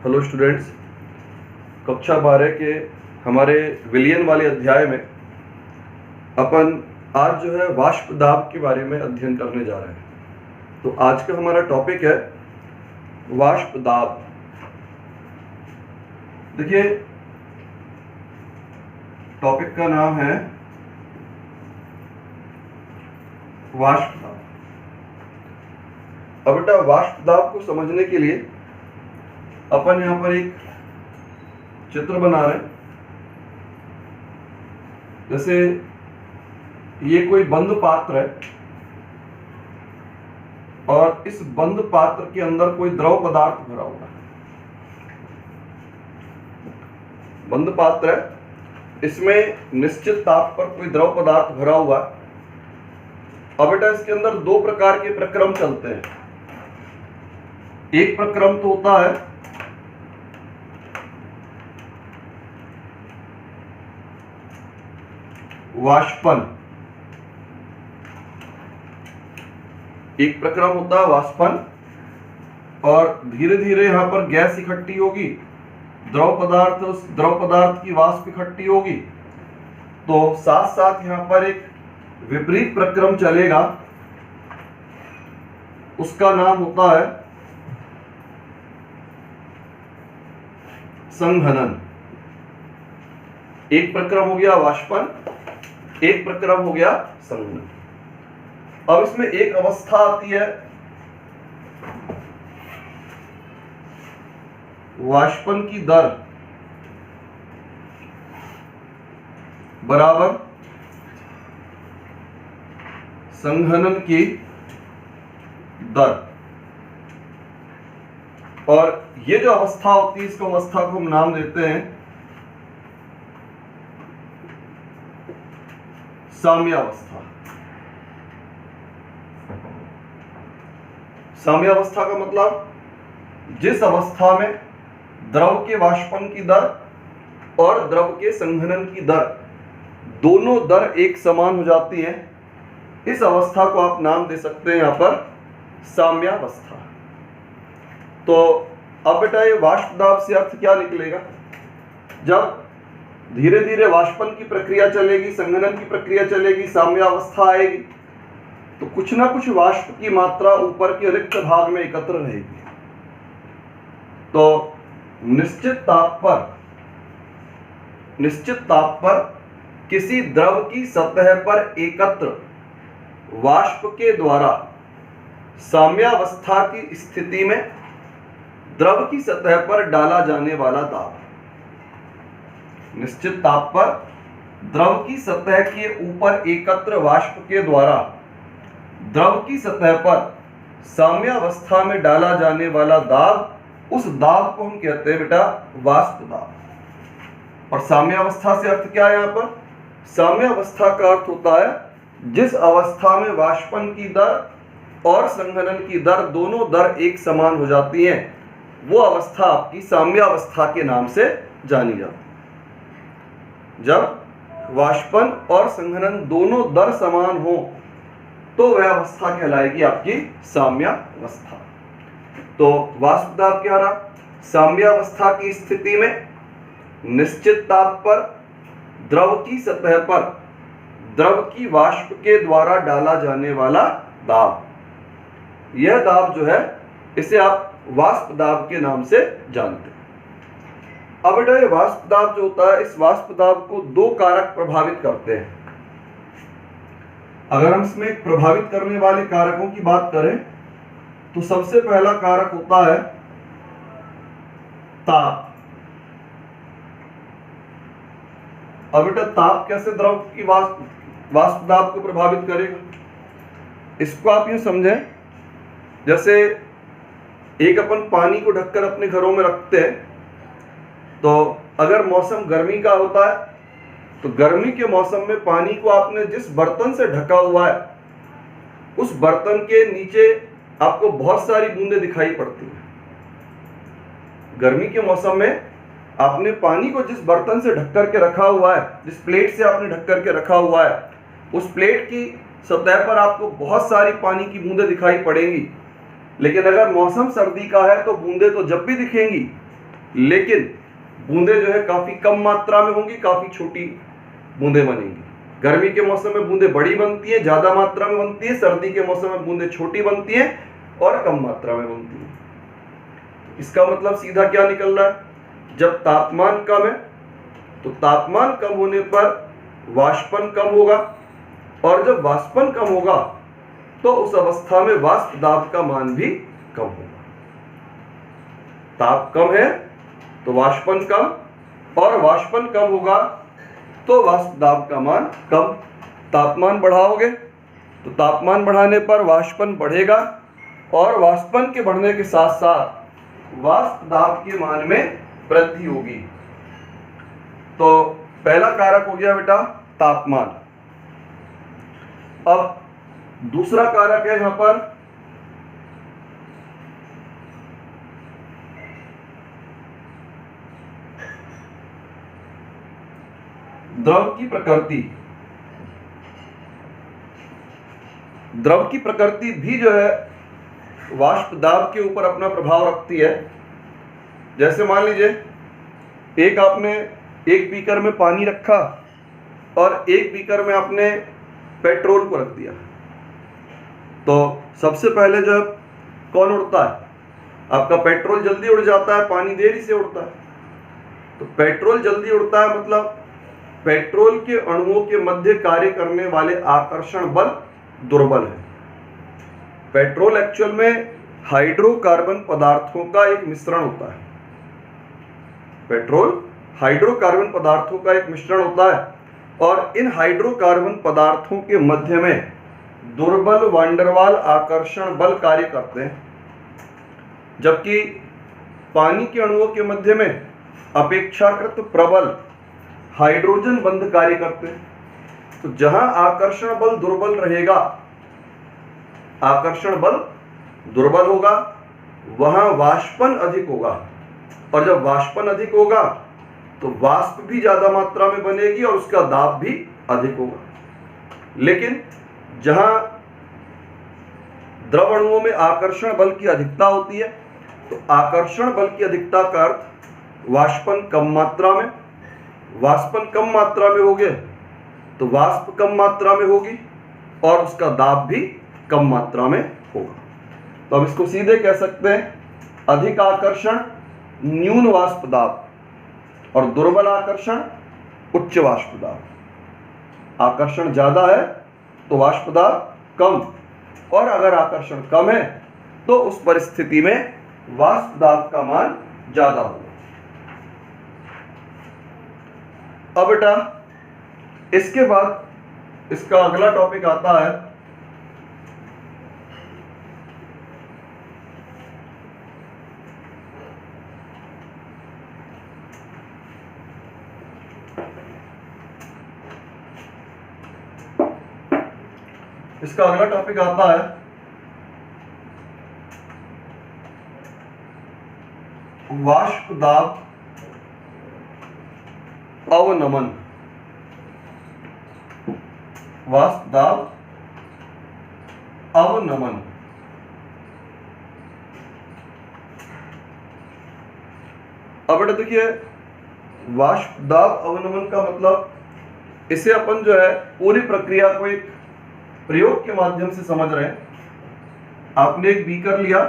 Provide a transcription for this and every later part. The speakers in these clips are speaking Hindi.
हेलो स्टूडेंट्स, कक्षा 12 के हमारे विलयन वाले अध्याय में अपन आज जो है वाष्प दाब के बारे में अध्ययन करने जा रहे हैं। तो आज का हमारा टॉपिक है वाष्प दाब। देखिए, टॉपिक का नाम है वाष्प दाब। अब बेटा, वाष्प दाब को समझने के लिए अपन यहां पर एक चित्र बना रहे हैं। जैसे ये कोई बंद पात्र है और इस बंद पात्र के अंदर कोई द्रव पदार्थ भरा हुआ है। बंद पात्र है, इसमें निश्चित ताप पर कोई द्रव पदार्थ भरा हुआ है। अब बेटा, इसके अंदर दो प्रकार के प्रक्रम चलते हैं। एक प्रक्रम तो होता है वाष्पन, एक प्रक्रम होता है वाष्पन, और धीरे धीरे यहां पर गैस इकट्ठी होगी, द्रव पदार्थ, उस द्रव पदार्थ की वाष्प इकट्ठी होगी। तो साथ साथ यहां पर एक विपरीत प्रक्रम चलेगा, उसका नाम होता है संघनन। एक प्रक्रम हो गया वाष्पन, एक प्रक्रम हो गया संघनन। अब इसमें एक अवस्था आती है वाष्पन की दर बराबर संघनन की दर, और ये जो अवस्था होती है, इसको अवस्था को हम नाम देते हैं साम्यावस्था। साम्यावस्था का मतलब जिस अवस्था में द्रव के वाष्पन की दर और द्रव के संघनन की दर, दोनों दर एक समान हो जाती है, इस अवस्था को आप नाम दे सकते हैं यहां पर साम्यावस्था। तो अब बेटा, ये वाष्प दाब से अर्थ क्या निकलेगा? जब धीरे धीरे वाष्पन की प्रक्रिया चलेगी, संघनन की प्रक्रिया चलेगी, साम्यावस्था आएगी, तो कुछ ना कुछ वाष्प की मात्रा ऊपर के रिक्त भाग में एकत्र रहेगी। तो निश्चित ताप पर किसी द्रव की सतह पर एकत्र वाष्प के द्वारा साम्यावस्था की स्थिति में द्रव की सतह पर डाला जाने वाला दाब। निश्चित ताप पर द्रव की सतह के ऊपर एकत्र वाष्प के द्वारा द्रव की सतह पर साम्यावस्था में डाला जाने वाला दाब, उस दाब को हम कहते हैं बेटा वाष्प दाब। और साम्यावस्था से अर्थ क्या है यहां पर? साम्यावस्था का अर्थ होता है जिस अवस्था में वाष्पन की दर और संघनन की दर, दोनों दर एक समान हो जाती हैं, वो अवस्था आपकी साम्यावस्था के नाम से जानी जाती है। जब वाष्पन और संघनन दोनों दर समान हो तो वह अवस्था कहलाएगी आपकी साम्यावस्था। तो वाष्प दाब क्या रहा? साम्यावस्था की स्थिति में निश्चित ताप पर द्रव की सतह पर द्रव की वाष्प के द्वारा डाला जाने वाला दाब। यह दाब जो है, इसे आप वाष्प दाब के नाम से जानते हैं। अब बेटा, ये वाष्प दाब जो होता है, इस वाष्प दाब को दो कारक प्रभावित करते हैं। अगर हम इसमें प्रभावित करने वाले कारकों की बात करें तो सबसे पहला कारक होता है ताप। अब बेटा, ताप कैसे द्रव की वाष्प दाब को प्रभावित करेगा? इसको आप यूं समझें, जैसे एक अपन पानी को ढककर अपने घरों में रखते हैं, तो अगर मौसम गर्मी का होता है तो गर्मी के मौसम में पानी को आपने जिस बर्तन से ढका हुआ है, उस बर्तन के नीचे आपको बहुत सारी बूंदें दिखाई पड़ती हैं। गर्मी के मौसम में आपने पानी को जिस बर्तन से ढक करके रखा हुआ है, जिस प्लेट से आपने ढक करके रखा हुआ है, उस प्लेट की सतह पर आपको बहुत सारी पानी की बूंदें दिखाई पड़ेंगी। लेकिन अगर मौसम सर्दी का है तो बूंदें तो जब भी दिखेंगी, लेकिन बूंदें जो है काफी कम मात्रा में होंगी, काफी छोटी बूंदें बनेंगी। गर्मी के मौसम में बूंदें बड़ी बनती है, ज्यादा मात्रा में बनती है, सर्दी के मौसम में बूंदें छोटी बनती हैं और कम मात्रा में बनती है। इसका मतलब सीधा क्या निकल रहा है, जब तापमान कम है तो तापमान कम होने पर वाष्पन कम होगा, और जब वाष्पन कम होगा तो उस अवस्था में वाष्प दाब का मान भी कम होगा। ताप कम है तो वाष्पन कम, और वाष्पन कम होगा तो वाष्प दाब का मान कम। तापमान बढ़ाओगे तो तापमान बढ़ाने पर वाष्पन बढ़ेगा, और वाष्पन के बढ़ने के साथ साथ वाष्प दाब के मान में वृद्धि होगी। तो पहला कारक हो गया बेटा तापमान। अब दूसरा कारक है यहां पर द्रव की प्रकृति। द्रव की प्रकृति भी जो है वाष्प दाब के ऊपर अपना प्रभाव रखती है। जैसे मान लीजिए आपने एक बीकर में पानी रखा और एक बीकर में आपने पेट्रोल को रख दिया, तो सबसे पहले जो है कौन उड़ता है? आपका पेट्रोल जल्दी उड़ जाता है, पानी देरी से उड़ता है। तो पेट्रोल जल्दी उड़ता है मतलब पेट्रोल के अणुओं के मध्य कार्य करने वाले आकर्षण बल दुर्बल है। पेट्रोल एक्चुअल में हाइड्रोकार्बन पदार्थों का एक मिश्रण होता है। पेट्रोल हाइड्रोकार्बन पदार्थों का एक मिश्रण होता है, और इन हाइड्रोकार्बन पदार्थों के मध्य में दुर्बल वांडरवाल आकर्षण बल कार्य करते हैं, जबकि पानी के अणुओं के मध्य में अपेक्षाकृत प्रबल हाइड्रोजन बंध कार्य करते हैं। तो जहां आकर्षण बल दुर्बल रहेगा, आकर्षण बल दुर्बल होगा, वहां वाष्पन अधिक होगा, और जब वाष्पन अधिक होगा तो वाष्प भी ज्यादा मात्रा में बनेगी और उसका दाब भी अधिक होगा। लेकिन जहां द्रव अणुओं में आकर्षण बल की अधिकता होती है, तो आकर्षण बल की अधिकता का अर्थ वाष्पन कम मात्रा में, वाष्पन कम मात्रा में हो गए तो वाष्प कम मात्रा में होगी और उसका दाब भी कम मात्रा में होगा। तो अब इसको सीधे कह सकते हैं अधिक आकर्षण न्यून वाष्प दाब, और दुर्बल आकर्षण उच्च वाष्प दाब। आकर्षण ज्यादा है तो वाष्प दाब कम, और अगर आकर्षण कम है तो उस परिस्थिति में वाष्प दाब का मान ज्यादा होगा। अब बेटा इसके बाद इसका अगला टॉपिक आता है वाष्प दाब अवनमन। वाष्प दाब अवनमन। अब बेटा देखिए वाष्प दाब अवनमन का मतलब, इसे अपन जो है पूरी प्रक्रिया को एक प्रयोग के माध्यम से समझ रहे हैं। आपने एक बीकर लिया,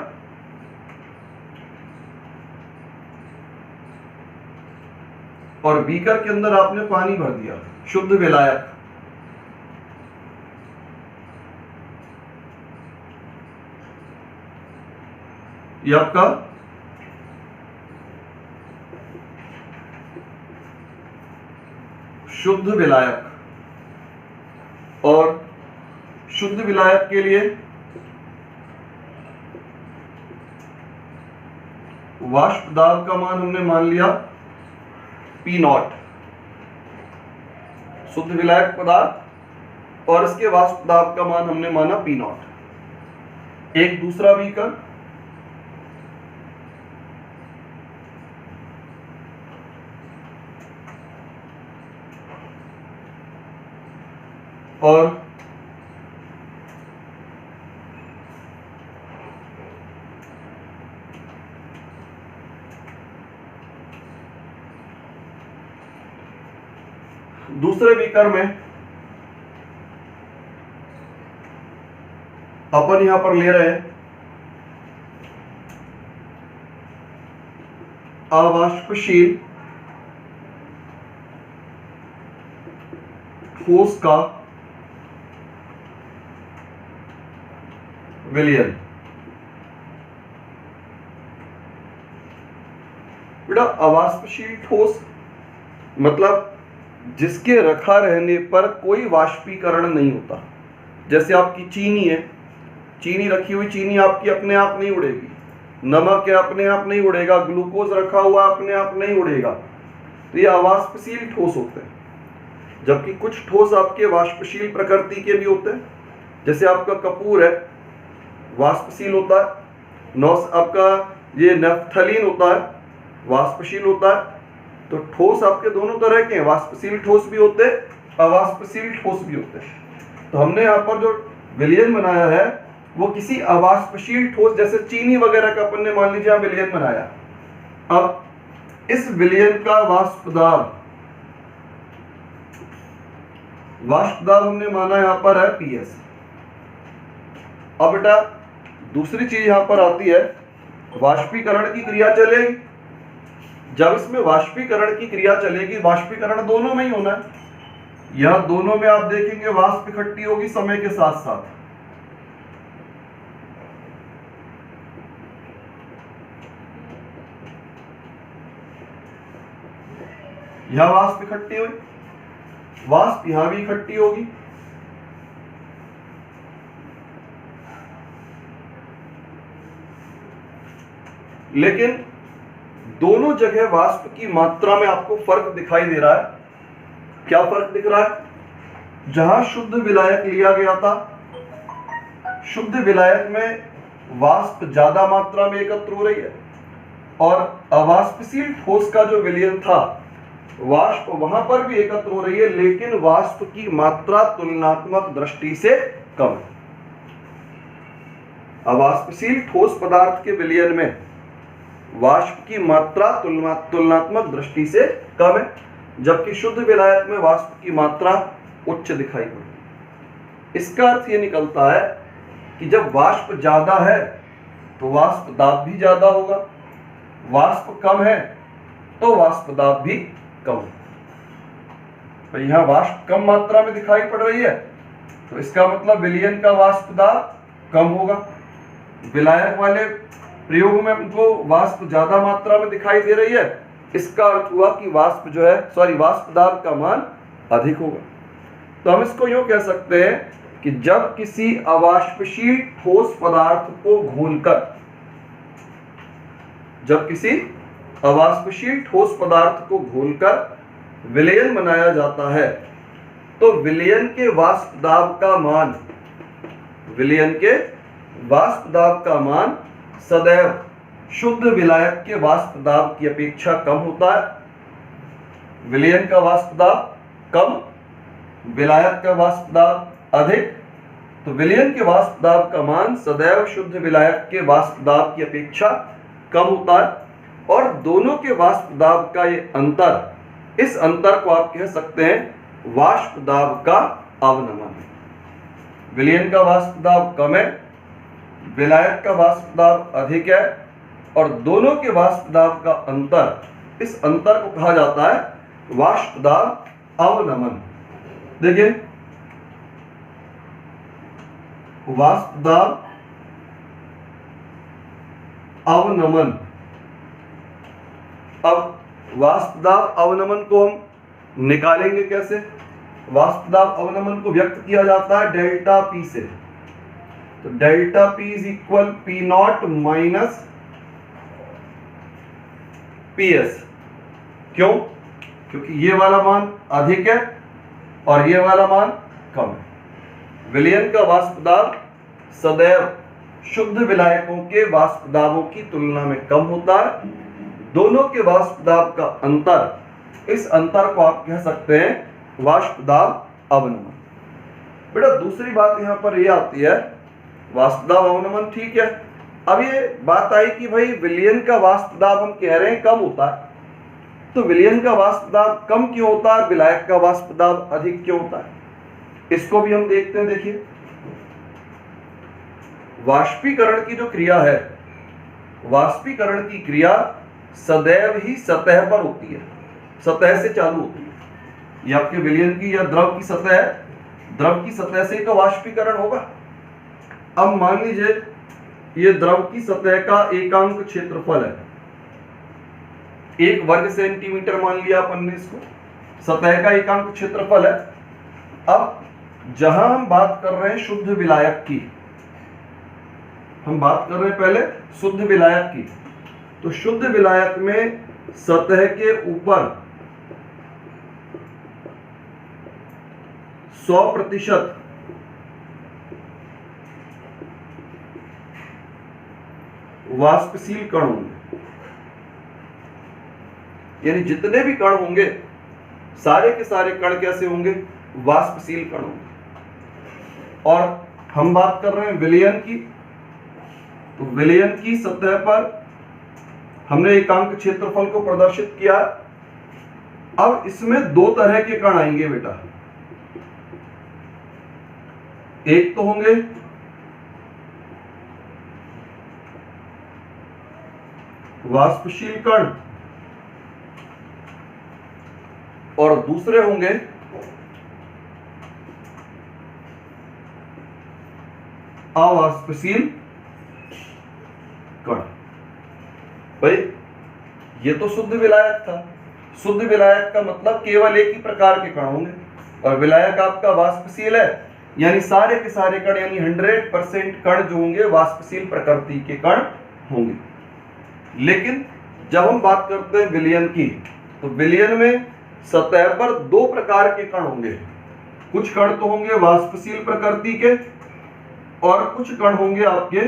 और बीकर के अंदर आपने पानी भर दिया, शुद्ध विलायक। ये आपका शुद्ध विलायक, और शुद्ध विलायक के लिए वाष्प दाब का मान हमने मान लिया P0। शुद्ध विलायक पदार्थ और इसके वाष्प दाब का मान हमने माना P0। एक दूसरा बीकर, और दूसरे बीकर में अपन यहां पर ले रहे हैं अवाष्पशील ठोस का विलयन। बेटा अवाष्पशील ठोस मतलब जिसके रखा रहने पर कोई वाष्पीकरण नहीं होता। जैसे आपकी चीनी है, चीनी रखी हुई चीनी आपकी अपने आप नहीं उड़ेगी, नमक है अपने आप नहीं उड़ेगा, ग्लूकोज रखा हुआ अपने आप नहीं उड़ेगा। तो ये अवाष्पशील ठोस होते हैं। जबकि कुछ ठोस आपके वाष्पशील प्रकृति के भी होते हैं। जैसे आपका कपूर है, वाष्पशील होता है। आपका ये नेफ्थलीन होता है, वाष्पशील होता है। तो ठोस आपके दोनों तरह के हैं, वाष्पशील ठोस भी होते हैं, अवाष्पशील ठोस भी होते हैं। तो हमने यहाँ पर जो विलयन बनाया है वो किसी अवाष्पशील ठोस, जैसे चीनी वगैरह का अपन ने मान लीजिए विलयन बनाया। अब इस विलयन का वाष्प दाब हमने माना यहां पर है PS। अब बेटा दूसरी चीज यहां पर आती है, वाष्पीकरण की क्रिया चलेगी। जब इसमें वाष्पीकरण की क्रिया चलेगी, वाष्पीकरण दोनों में ही होना है। यह दोनों में आप देखेंगे वाष्प इकट्ठी होगी समय के साथ साथ। यह वाष्प इकट्ठी हुई, वाष्प यहां भी इकट्ठी होगी। लेकिन दोनों जगह वाष्प की मात्रा में आपको फर्क दिखाई दे रहा है। क्या फर्क दिख रहा है? जहां शुद्ध विलायक लिया गया था, शुद्ध विलायक में वाष्प ज्यादा मात्रा में एकत्र हो रही है, और अवाष्पशील ठोस का जो विलयन था वाष्प वहां पर भी एकत्र हो रही है, लेकिन वाष्प की मात्रा तुलनात्मक दृष्टि से कम है। अवाष्पशील ठोस पदार्थ के विलयन में वाष्प की मात्रा तुलनात्मक दृष्टि से कम है, जबकि शुद्ध विलायक में वाष्प की मात्रा उच्च दिखाई पड़ती है। इसका अर्थ यह निकलता है कि जब वाष्प ज्यादा है तो वाष्प दाब भी ज्यादा होगा, वाष्प कम है तो वाष्प दाब भी कम है। तो यहां वाष्प कम मात्रा में दिखाई पड़ रही है, तो इसका मतलब विलयन का वाष्प दाब कम होगा। विलायक वाले प्रयोग में हमको वाष्प ज्यादा मात्रा में दिखाई दे रही है, इसका अर्थ हुआ कि वाष्प जो है वाष्प दाब का मान अधिक होगा। तो हम इसको यूं कह सकते हैं कि जब किसी अवाष्पशील ठोस पदार्थ को घोलकर, जब किसी अवाष्पशील ठोस पदार्थ को घोलकर विलयन बनाया जाता है, तो विलयन के वाष्प दाब का मान, विलयन के वाष्प दाब का मान सदैव शुद्ध विलायक के वाष्प दाब की अपेक्षा कम होता है। विलयन का वाष्प दाब कम, विलायक का वाष्प दाब अधिक, तो विलयन के वाष्प दाब का मान सदैव शुद्ध विलायक के वाष्प दाब की अपेक्षा कम होता है। और दोनों के वाष्प दाब का ये अंतर, इस अंतर को आप कह सकते हैं वाष्प दाब का अवनमन। विलयन का वाष्प दाब कम है, विलायक का वाष्प दाब अधिक है, और दोनों के वाष्प दाब का अंतर, इस अंतर को कहा जाता है वाष्प दाब अवनमन। देखिए वाष्प दाब अवनमन। अब वाष्प दाब अवनमन को हम निकालेंगे कैसे? वाष्प दाब अवनमन को व्यक्त किया जाता है डेल्टा P से। तो delta P is equal P0 minus PS। क्यों? क्योंकि ये वाला मान अधिक है और ये वाला मान कम है। विलयन का वाष्प दाब सदैव शुद्ध विलायकों के वाष्प दाबों की तुलना में कम होता है। दोनों के वाष्प दाब का अंतर, इस अंतर को आप कह सकते हैं वाष्प दाब अवनमन। बेटा दूसरी बात यहां पर यह आती है, वाष्प दाब अवनमन ठीक है। अब ये बात आई कि भाई विलयन का वाष्प दाब हम कह रहे हैं कम होता है, तो विलयन का वाष्प दाब कम क्यों होता है, विलायक का वाष्प दाब अधिक क्यों होता है, इसको भी हम देखते हैं। देखिए, वाष्पीकरण की जो क्रिया है, वाष्पीकरण की क्रिया सदैव ही सतह पर होती है, सतह से चालू होती है। ये आपके विलयन की या द्रव की सतह है, द्रव की सतह से ही तो वाष्पीकरण होगा। अब मान लीजिए ये द्रव की सतह का एकांक क्षेत्रफल है, 1 वर्ग सेंटीमीटर मान लिया अपन ने इसको, सतह का एकांक क्षेत्रफल है। अब जहां हम बात कर रहे हैं शुद्ध विलायक की, हम बात कर रहे हैं पहले शुद्ध विलायक की, तो शुद्ध विलायक में सतह के ऊपर 100% वाष्पशील कण होंगे, यानी जितने भी कण होंगे सारे के सारे कण कैसे होंगे, वाष्पशील कण होंगे। और हम बात कर रहे हैं विलयन की, तो विलयन की सतह पर हमने एकांक क्षेत्रफल को प्रदर्शित किया। अब इसमें 2 तरह के कण आएंगे बेटा, एक तो होंगे वाष्पशील कण और दूसरे होंगे अवाष्पशील कण। भाई ये तो शुद्ध विलायक था, शुद्ध विलायक का मतलब केवल एक ही प्रकार के कण होंगे, और विलायक आपका वाष्पशील है, यानी सारे के सारे कण यानी 100% कण जो होंगे वाष्पशील प्रकृति के कण होंगे। लेकिन जब हम बात करते हैं विलयन की, तो विलयन में सतह पर 2 प्रकार के कण होंगे, कुछ कण तो होंगे वाष्पशील प्रकृति के और कुछ कण होंगे आपके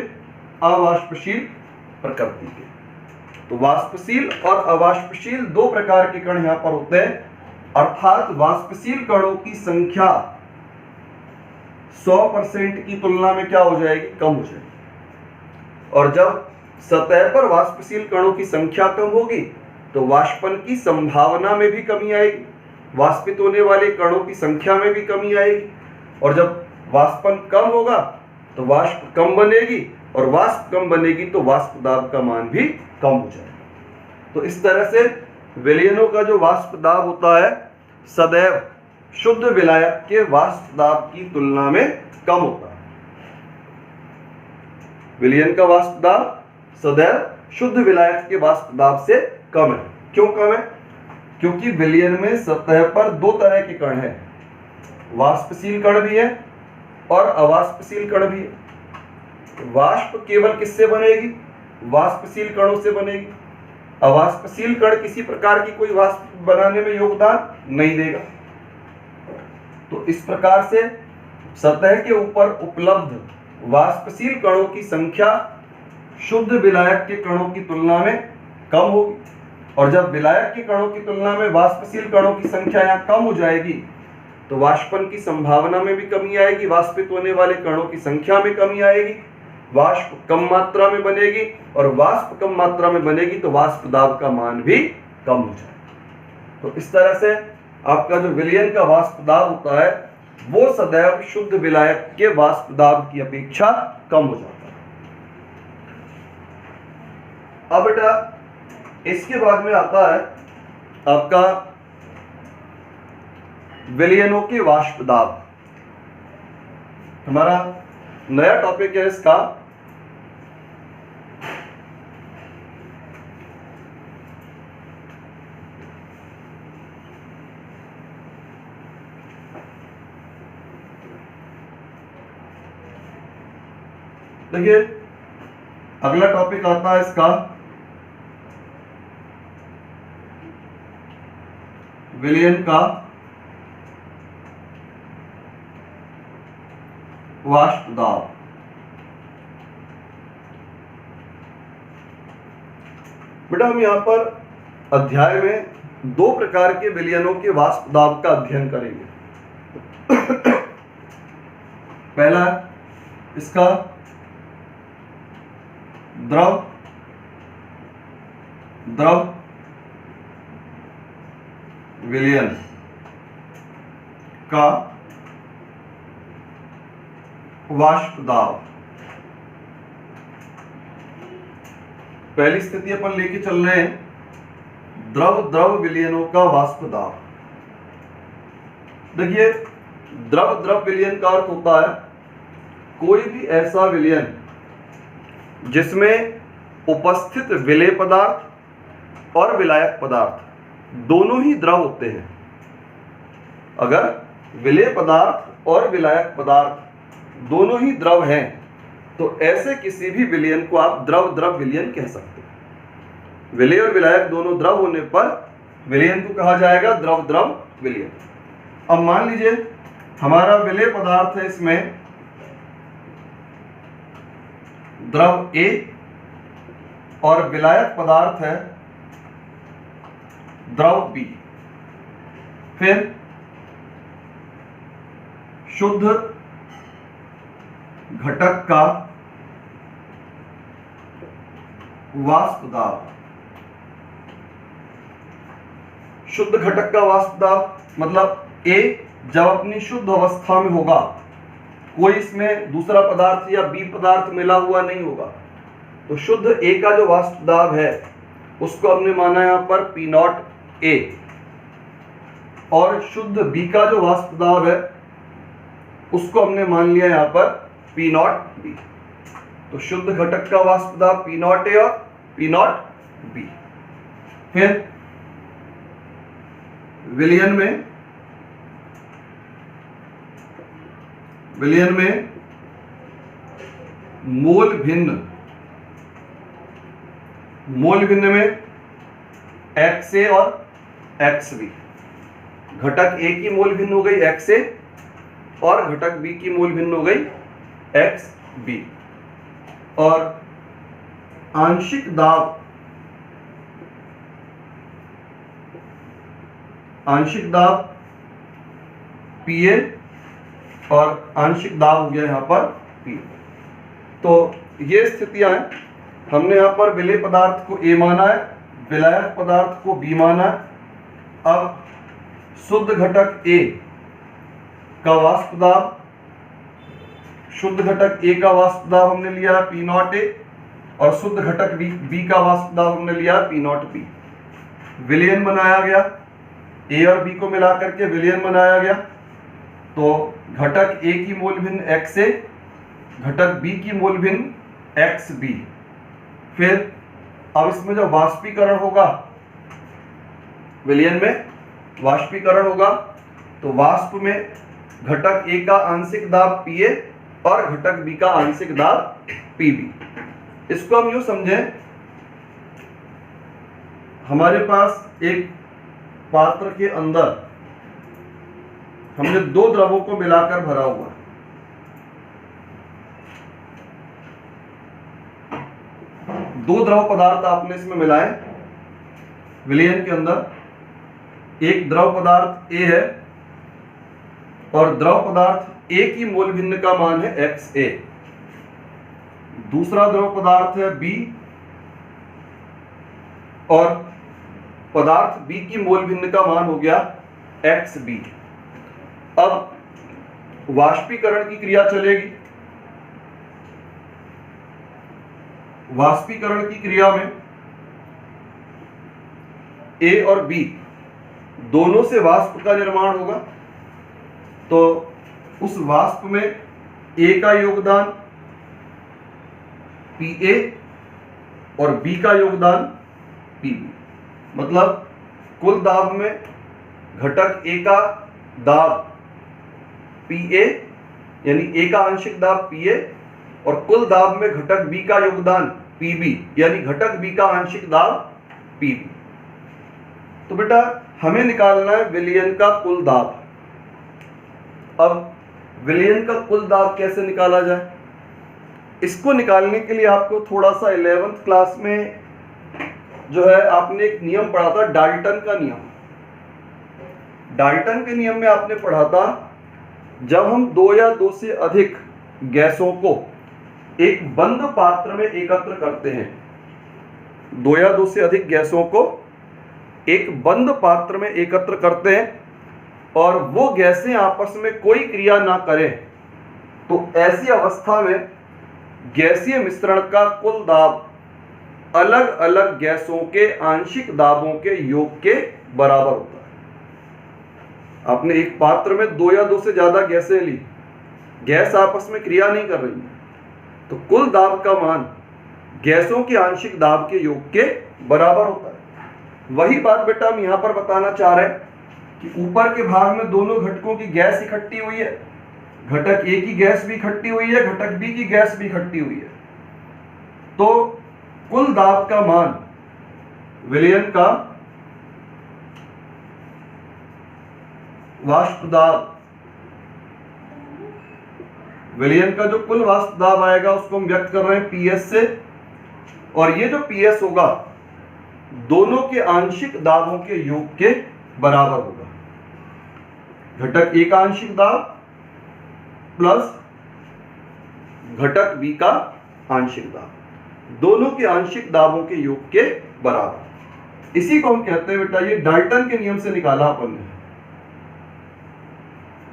अवाष्पशील प्रकृति के। तो वाष्पशील और अवाष्पशील 2 प्रकार के कण यहां पर होते हैं, अर्थात वाष्पशील कणों की संख्या 100% की तुलना में क्या हो जाएगी, कम हो जाएगी। और जब सतह पर वाष्पशील कणों की संख्या कम होगी तो वाष्पन की संभावना में भी कमी आएगी, वाष्पित होने वाले कणों की संख्या में भी कमी आएगी। और जब वाष्पन कम होगा तो वाष्प कम बनेगी, और वाष्प कम बनेगी तो वाष्प दाब का मान भी कम हो जाएगा। तो इस तरह से विलयनों का जो वाष्प दाब होता है सदैव शुद्ध विलायक के वाष्प दाब की तुलना में कम होता है। विलयन का वाष्प दाब सदैव शुद्ध विलायक के वाष्प दाब से कम है। क्यों कम है? क्योंकि विलयन में सतह पर 2 तरह के कण हैं, वाष्पशील कण भी है और अवाष्पशील कण भी है। वाष्प केवल किससे बनेगी, वाष्पशील कणों से बनेगी। अवाष्पशील कण किसी प्रकार की कोई वाष्प बनाने में योगदान नहीं देगा। तो इस प्रकार से सतह के ऊपर उपलब्ध वाष्पशील कणों की संख्या शुद्ध विलायक के कणों की तुलना में कम होगी, और जब विलायक के कणों की तुलना में वाष्पशील कणों की संख्या यहाँ कम हो जाएगी तो वाष्पन की संभावना में भी कमी आएगी, वाष्पित होने वाले कणों की संख्या में कमी आएगी, वाष्प कम मात्रा में बनेगी, और वाष्प कम मात्रा में बनेगी तो वाष्प दाब का मान भी कम हो जाएगा। तो इस तरह से आपका जो विलयन का वाष्प दाब होता है वो सदैव शुद्ध विलायक के वाष्प दाब की अपेक्षा कम हो जाता है। अब बेटा इसके बाद में आता है आपका विलयनों के वाष्प दाब। हमारा नया टॉपिक है इसका देखिए अगला टॉपिक आता है इसका विलयन का वाष्प दाब। बेटा हम यहां पर अध्याय में 2 प्रकार के विलयनों के वाष्प दाब का अध्ययन करेंगे। पहला इसका द्रव द्रव विलयन का वाष्प दाब। पहली स्थिति अपन लेके चल रहे हैं, द्रव द्रव विलयनों का वाष्प दाब। देखिए, द्रव द्रव विलयन का अर्थ होता है कोई भी ऐसा विलयन जिसमें उपस्थित विलेय पदार्थ और विलायक पदार्थ दोनों ही द्रव होते हैं। अगर विलेय पदार्थ और विलायक पदार्थ दोनों ही द्रव हैं तो ऐसे किसी भी विलयन को आप द्रव द्रव विलयन कह सकते हैं। विलेय और विलायक दोनों द्रव होने पर विलयन को कहा जाएगा द्रव द्रव विलयन। अब मान लीजिए हमारा विलेय पदार्थ है, इसमें द्रव A और विलायक पदार्थ है द्रव B। फिर शुद्ध घटक का वाष्प दाब। शुद्ध घटक का वाष्प दाब मतलब A जब अपनी शुद्ध अवस्था में होगा, कोई इसमें दूसरा पदार्थ या B पदार्थ मिला हुआ नहीं होगा, तो शुद्ध A का जो वाष्प दाब है उसको हमने माना यहां पर P0 A, और शुद्ध B का जो वाष्प दाब है उसको हमने मान लिया यहां पर P0 B। तो शुद्ध घटक का वाष्प दाब P0 A और P0 B। फिर विलयन में मोल भिन्न में XA और XB। घटक A की मोल भिन्न हो गई XA और घटक B की मोल भिन्न हो गई XB। और आंशिक दाब PA और आंशिक दाब हो गया यहां पर P। तो ये स्थितियां हैं। हमने यहां पर विलेय पदार्थ को A माना है, विलायक पदार्थ को B माना है। अब शुद्ध घटक A का वाष्प दाब, शुद्ध घटक A का वाष्प दाब हमने लिया P0 A और शुद्ध घटक B का वाष्प दाब हमने लिया P0 B। विलयन बनाया गया, A और B को मिलाकर के विलयन बनाया गया। तो घटक A की मोल भिन्न XA, घटक B की मोल भिन्न XB। फिर अब इसमें जब वाष्पीकरण होगा, विलयन में वाष्पीकरण होगा, तो वाष्प में घटक A का आंशिक दाब PA और घटक B का आंशिक दाब PB। इसको हम यूं समझें, हमारे पास एक पात्र के अंदर हमने दो द्रवों को मिलाकर भरा हुआ है। दो द्रव पदार्थ आपने इसमें मिलाए विलयन के अंदर। एक द्रव पदार्थ A है और द्रव पदार्थ A की मोल भिन्न का मान है XA। दूसरा द्रव पदार्थ है B और पदार्थ B की मोल भिन्न का मान हो गया XB। अब वाष्पीकरण की क्रिया चलेगी। वाष्पीकरण की क्रिया में A और B दोनों से वाष्प का निर्माण होगा। तो उस वाष्प में A का योगदान PA और B का योगदान PB। मतलब कुल दाब में घटक A का दाब PA यानी A का आंशिक दाब PA और कुल दाब में घटक B का योगदान PB यानी घटक B का आंशिक दाब PB। तो बेटा हमें निकालना है विलयन का कुल दाब। अब विलयन का कुल दाब कैसे निकाला जाए? इसको निकालने के लिए आपको थोड़ा सा 11th क्लास में जो है आपने एक नियम पढ़ा था, डाल्टन का नियम। डाल्टन के नियम में आपने पढ़ा था, जब हम दो या दो से अधिक गैसों को एक बंद पात्र में एकत्र करते हैं, दो या दो से अधिक गैसों को एक बंद पात्र में एकत्र करते हैं और वो गैसें आपस में कोई क्रिया ना करें, तो ऐसी अवस्था में गैसीय मिश्रण का कुल दाब अलग अलग गैसों के आंशिक दाबों के योग के बराबर होता है। आपने एक पात्र में 2 या 2 से ज्यादा गैसें ली, गैस आपस में क्रिया नहीं कर रही है, तो कुल दाब का मान गैसों के आंशिक दाब के योग के बराबर होता है। वही बात बेटा हम यहां पर बताना चाह रहे हैं कि ऊपर के भाग में दोनों घटकों की गैस इकट्ठी हुई है, घटक ए की गैस भी इकट्ठी हुई है, घटक बी की गैस भी इकट्ठी हुई है, तो कुल दाब का मान विलयन का वाष्प दाब, विलयन का जो कुल वाष्प दाब आएगा उसको हम व्यक्त कर रहे हैं पीएस से, और ये जो पीएस होगा दोनों के आंशिक दाबों के योग के बराबर होगा। घटक ए का आंशिक दाब प्लस घटक बी का आंशिक दाब, दोनों के आंशिक दाबों के योग के बराबर। इसी को हम कहते हैं बेटा, ये डाल्टन के नियम से निकाला अपन ने,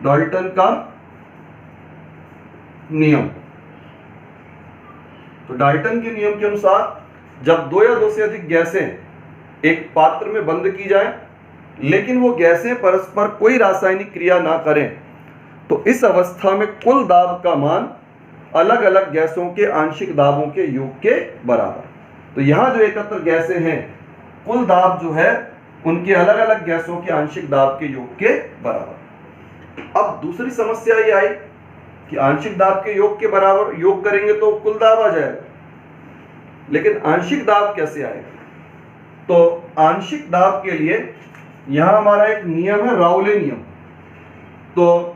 डाल्टन का नियम। तो डाल्टन के नियम के अनुसार जब 2 या 2 से अधिक गैसें एक पात्र में बंद की जाएं, लेकिन वो गैसें परस्पर कोई रासायनिक क्रिया ना करें, तो इस अवस्था में कुल दाब का मान अलग अलग गैसों के आंशिक दाबों के योग के बराबर। तो यहां जो एकत्र गैसें हैं, कुल दाब जो है उनके अलग अलग गैसों के आंशिक दाब के योग के बराबर। अब दूसरी समस्या ये आई कि आंशिक दाब के योग के बराबर योग करेंगे तो कुल दाब आ जाएगा, लेकिन आंशिक दाब कैसे आएगा? तो आंशिक दाब के लिए यहां हमारा एक नियम है, राउले नियम। तो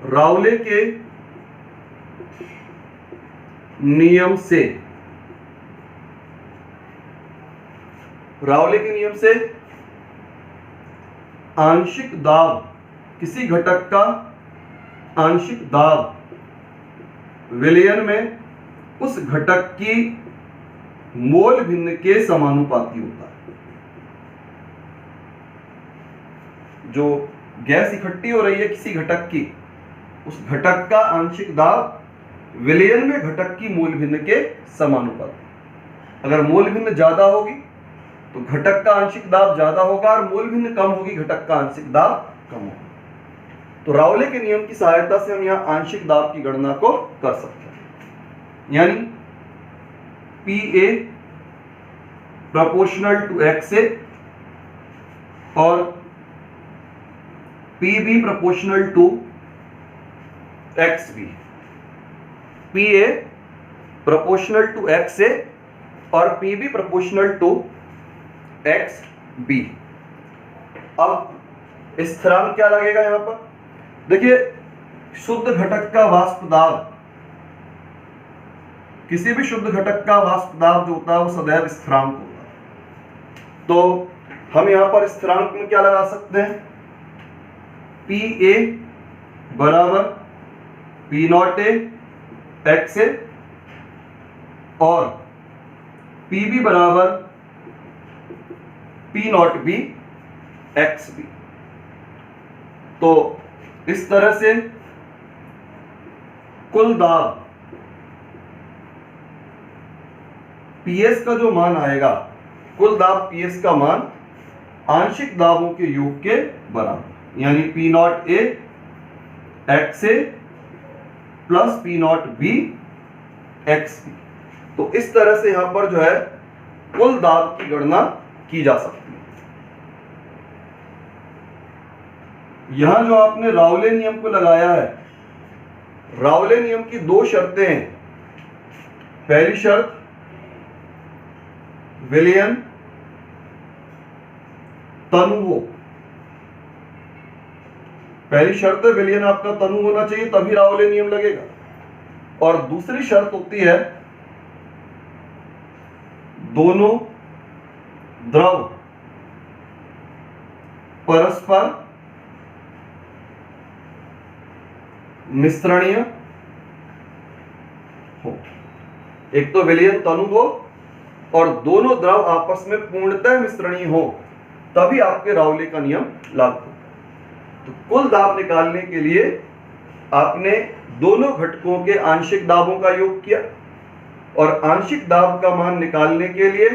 राउले के नियम से, राउले के नियम से आंशिक दाब, किसी घटक का आंशिक दाब विलयन में उस घटक की मोल भिन्न के समानुपाती होता है। जो गैस इकट्ठी हो रही है किसी घटक की, उस घटक का आंशिक दाब विलयन में घटक की मोल भिन्न के समानुपाती। अगर मोल भिन्न ज्यादा होगी तो घटक का आंशिक दाब ज्यादा होगा, और मोल भिन्न कम होगी, घटक का आंशिक दाब कम होगा। तो राउले के नियम की सहायता से हम यहां आंशिक दाब की गणना को कर सकते हैं, यानी P A proportional to X A और P B proportional to X B. P A proportional to X A और P B proportional to X B. अब स्थिरांक क्या लगेगा यहां पर? देखिए, शुद्ध घटक का वाष्प दाब, किसी भी शुद्ध घटक का वाष्प दाब जो होता है वो सदैव स्थिरांक होता है। तो हम यहां पर स्थिरांक में क्या लगा सकते हैं? पी ए बराबर P naught A X A और पी बी बराबर P naught B X B. तो इस तरह से कुल दाब पीएस का जो मान आएगा, कुल दाब पीएस का मान आंशिक दाबों के योग के बराबर, यानी P naught A X A plus P naught B X B. तो इस तरह से यहां पर जो है कुल दाब की गणना की जा सकती है। यहां जो आपने राउले नियम को लगाया है, राउले नियम की 2 शर्तें हैं। पहली शर्त विलयन तनु हो, पहली शर्त है विलयन आपका तनु होना चाहिए, तभी राउले नियम लगेगा। और दूसरी शर्त होती है दोनों द्रव परस्पर मिश्रणीय हो। एक तो विलयन तनु हो और दोनों द्रव आपस में पूर्णतः मिश्रणीय हो, तभी आपके राउले का नियम लागू होता है। तो कुल दाब निकालने के लिए आपने दोनों घटकों के आंशिक दाबों का योग किया और आंशिक दाब का मान निकालने के लिए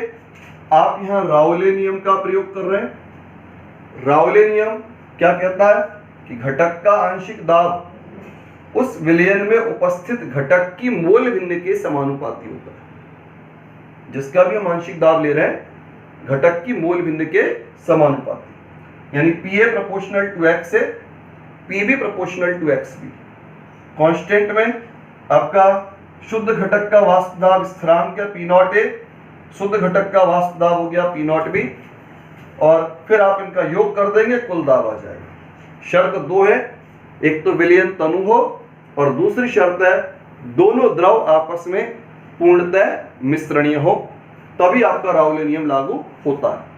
आप यहां राउले नियम का प्रयोग कर रहे हैं। राउले नियम क्या कहता है कि घटक का आंशिक दाब उस विलयन में उपस्थित घटक की मोल भिन्न के समानुपाती होता है। जिसका भी हम आंशिक दाब ले रहे हैं घटक की मोल भिन्न के समानुपाती, यानी PA प्रोपोर्शनल टू X से PB proportional to XB। Constant में आपका शुद्ध घटक का वाष्प दाब स्थिरांक है P0A, शुद्ध घटक का वाष्प दाब हो गया P0B, और फिर आप इनका योग कर देंगे, कुल दाब आ जाएगा। शर्त दो है, एक तो विलयन तनु हो और दूसरी शर्त है दोनों द्रव आपस में पूर्णतः मिश्रणीय हो, तभी आपका राउले नियम लागू होता है।